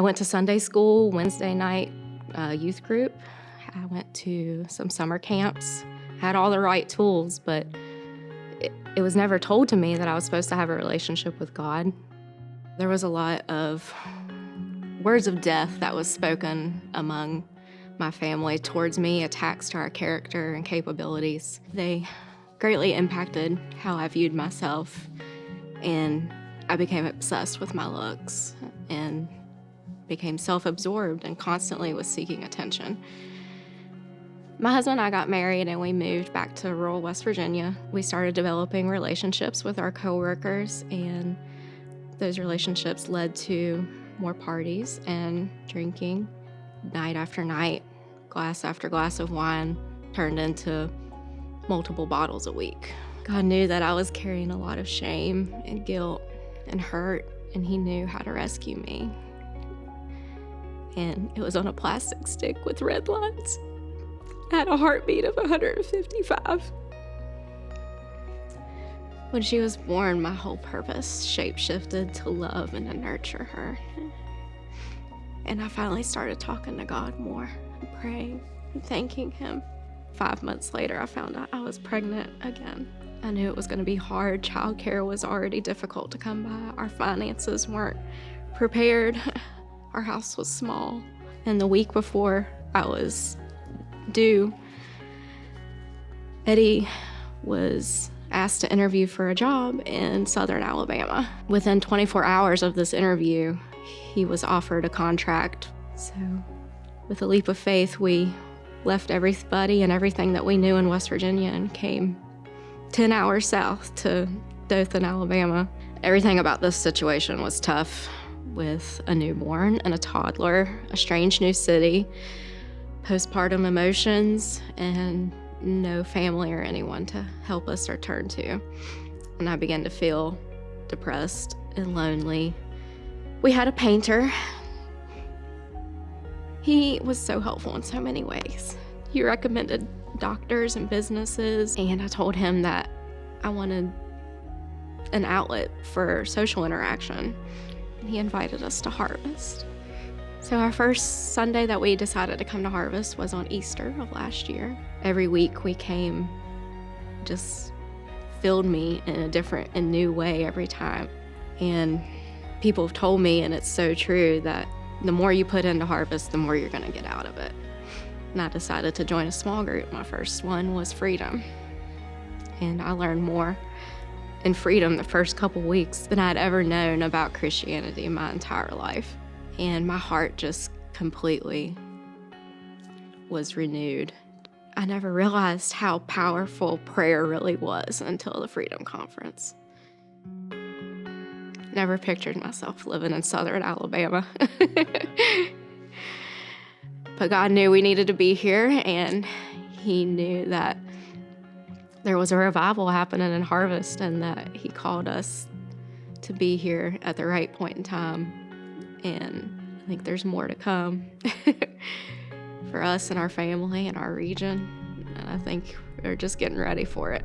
I went to Sunday school, Wednesday night youth group. I went to some summer camps, had all the right tools, but it was never told to me that I was supposed to have a relationship with God. There was a lot of words of death that was spoken among my family towards me, attacks to our character and capabilities. They greatly impacted how I viewed myself, and I became obsessed with my looks and became self-absorbed and constantly was seeking attention. My husband and I got married and we moved back to rural West Virginia. We started developing relationships with our coworkers, and those relationships led to more parties and drinking. Night after night, glass after glass of wine turned into multiple bottles a week. God knew that I was carrying a lot of shame and guilt and hurt, and He knew how to rescue me. And it was on a plastic stick with red lines. I had a heartbeat of 155. When she was born, my whole purpose shape-shifted to love and to nurture her. And I finally started talking to God more and praying and thanking Him. 5 months later, I found out I was pregnant again. I knew it was going to be hard. Childcare was already difficult to come by. Our finances weren't prepared. Our house was small. And the week before I was due, Eddie was asked to interview for a job in Southern Alabama. Within 24 hours of this interview, he was offered a contract. So with a leap of faith, we left everybody and everything that we knew in West Virginia and came 10 hours south to Dothan, Alabama. Everything about this situation was tough, with a newborn and a toddler, a strange new city, postpartum emotions, and no family or anyone to help us or turn to. And I began to feel depressed and lonely. We had a painter. He was so helpful in so many ways. He recommended doctors and businesses, and I told him that I wanted an outlet for social interaction. He invited us to Harvest. So our first Sunday that we decided to come to Harvest was on Easter of last year. Every week we came, just filled me in a different and new way every time. And people have told me, and it's so true, that the more you put into Harvest, the more you're going to get out of it. And I decided to join a small group. My first one was Freedom. And I learned more in Freedom the first couple weeks than I'd ever known about Christianity in my entire life. And my heart just completely was renewed. I never realized how powerful prayer really was until the Freedom Conference. Never pictured myself living in Southern Alabama. But God knew we needed to be here, and He knew that there was a revival happening in Harvest, and that He called us to be here at the right point in time. And I think there's more to come for us and our family and our region. And I think we're just getting ready for it.